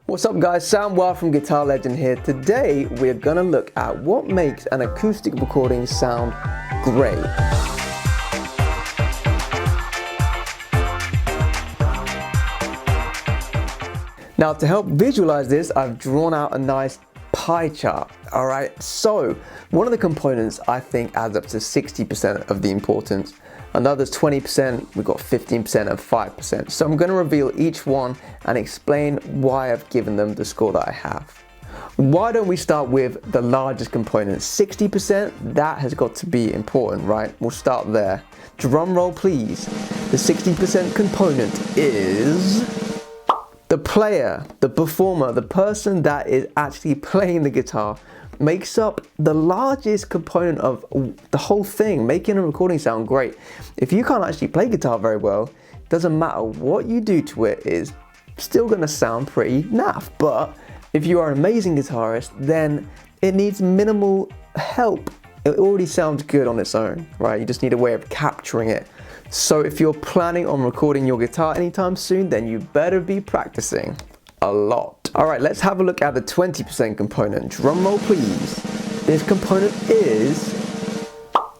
What's up guys, Sam Wild from Guitar Legend here. Today we're gonna look at what makes an acoustic recording sound great. Now to help visualize this, I've drawn out a nice pie chart. Alright, so one of the components I think adds up to 60% of the importance. Another's 20%, we've got 15% and 5%. So I'm going to reveal each one and explain why I've given them the score that I have. Why don't we start with the largest component? 60%, that has got to be important, right? We'll start there. Drum roll please. The 60% component is the player, the performer, the person that is actually playing the guitar makes up the largest component of the whole thing, making a recording sound great. If you can't actually play guitar very well, it doesn't matter what you do to it, it's still gonna sound pretty naff. But if you are an amazing guitarist, then it needs minimal help. It already sounds good on its own, right? You just need a way of capturing it. So if you're planning on recording your guitar anytime soon, then you better be practicing a lot. Alright, let's have a look at the 20% component. Drum roll please. This component is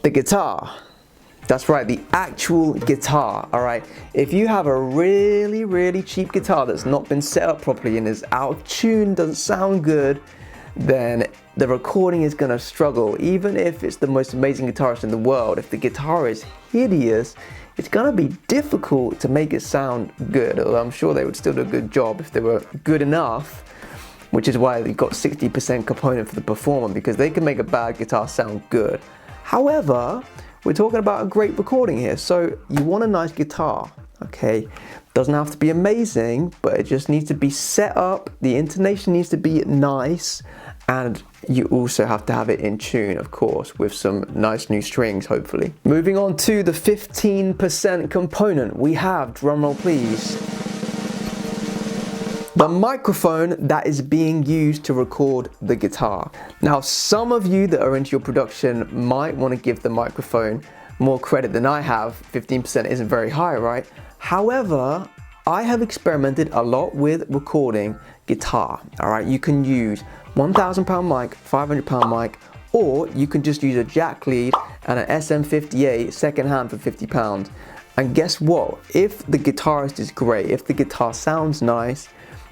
the guitar. That's right, the actual guitar. Alright, if you have a really cheap guitar that's not been set up properly and is out of tune, doesn't sound good, then the recording is going to struggle. Even if it's the most amazing guitarist in the world, if the guitar is hideous, it's going to be difficult to make it sound good. Although I'm sure they would still do a good job if they were good enough, which is why they've got 60% component for the performer, because they can make a bad guitar sound good. However, we're talking about a great recording here, so you want a nice guitar, okay? Doesn't have to be amazing, but it just needs to be set up, the intonation needs to be nice, and you also have to have it in tune, of course, with some nice new strings, hopefully. Moving on to the 15% component, we have, drumroll please, the microphone that is being used to record the guitar. Now, some of you that are into your production might want to give the microphone more credit than I have. 15% isn't very high, right? However, I have experimented a lot with recording guitar. All right, you can use £1,000 mic, £500 mic, or you can just use a jack lead and an SM58 second hand for £50. And guess what? If the guitarist is great, if the guitar sounds nice,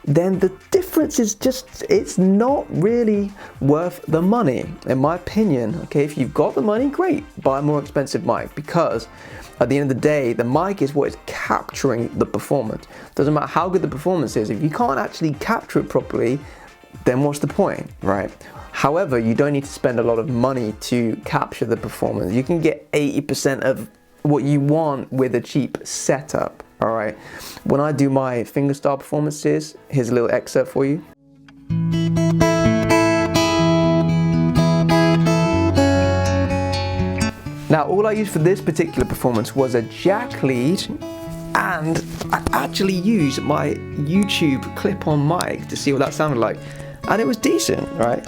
then the difference is just, it's not really worth the money, in my opinion. Okay, if you've got the money, great, buy a more expensive mic, because at the end of the day, the mic is what is capturing the performance. Doesn't matter how good the performance is, if you can't actually capture it properly, then what's the point, right? However, you don't need to spend a lot of money to capture the performance. You can get 80% of what you want with a cheap setup, all right? When I do my fingerstyle performances, here's a little excerpt for you. Now, all I used for this particular performance was a jack lead, and I actually used my YouTube clip-on mic to see what that sounded like, and it was decent, right?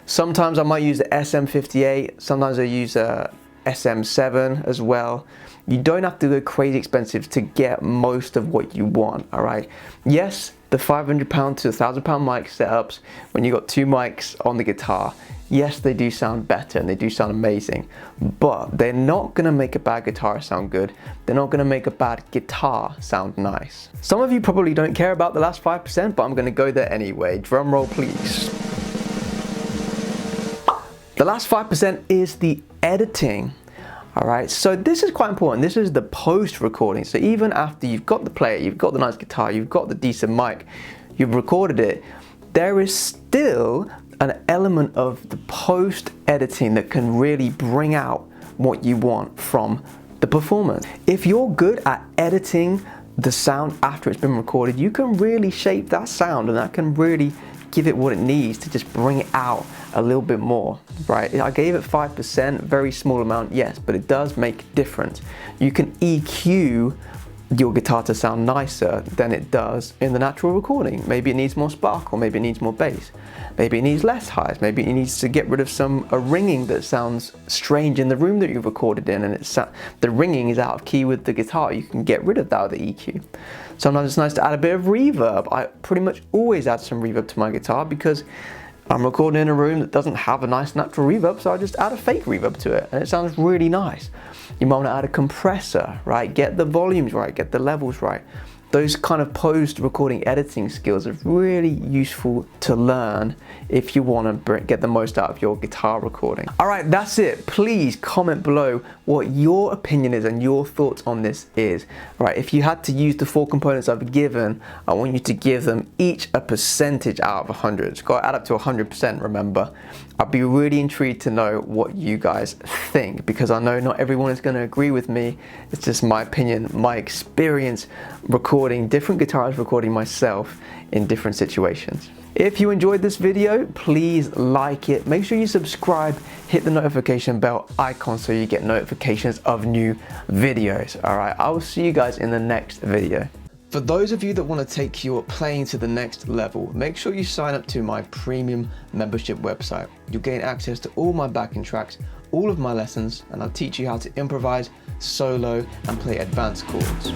Sometimes I might use the SM58, sometimes I use a SM7 as well. You don't have to go crazy expensive to get most of what you want, all right? Yes, the £500 to £1,000 mic setups, when you got two mics on the guitar, yes, they do sound better and they do sound amazing, but they're not gonna make a bad guitar sound good. They're not gonna make a bad guitar sound nice. Some of you probably don't care about the last 5%, but I'm gonna go there anyway. Drum roll, please. The last 5% is the editing. All right, so this is quite important. This is the post recording. So even after you've got the player, you've got the nice guitar, you've got the decent mic, you've recorded it, there is still an element of the post editing that can really bring out what you want from the performance. If you're good at editing the sound after it's been recorded, you can really shape that sound, and that can really give it what it needs to just bring it out a little bit more, right? I gave it 5%, very small amount, yes, but it does make a difference. You can EQ your guitar to sound nicer than it does in the natural recording. Maybe it needs more sparkle, maybe it needs more bass, maybe it needs less highs, maybe it needs to get rid of a ringing that sounds strange in the room that you've recorded in, and the ringing is out of key with the guitar. You can get rid of that with the EQ. Sometimes it's nice to add a bit of reverb. I pretty much always add some reverb to my guitar because I'm recording in a room that doesn't have a nice natural reverb, so I just add a fake reverb to it and it sounds really nice. You might want to add a compressor, right? Get the volumes right, get the levels right. Those kind of post-recording editing skills are really useful to learn if you want to get the most out of your guitar recording. All right, that's it. Please comment below what your opinion is and your thoughts on this is. Right, if you had to use the 4 components I've given, I want you to give them each a percentage out of 100. It's got to add up to 100%, remember. I'd be really intrigued to know what you guys think, because I know not everyone is going to agree with me. It's just my opinion, my experience recording different guitars, recording myself in different situations. If you enjoyed this video, please like it. Make sure you subscribe, hit the notification bell icon so you get notifications of new videos. All right, I will see you guys in the next video. For those of you that want to take your playing to the next level, make sure you sign up to my premium membership website. You'll gain access to all my backing tracks, all of my lessons, and I'll teach you how to improvise, solo, and play advanced chords.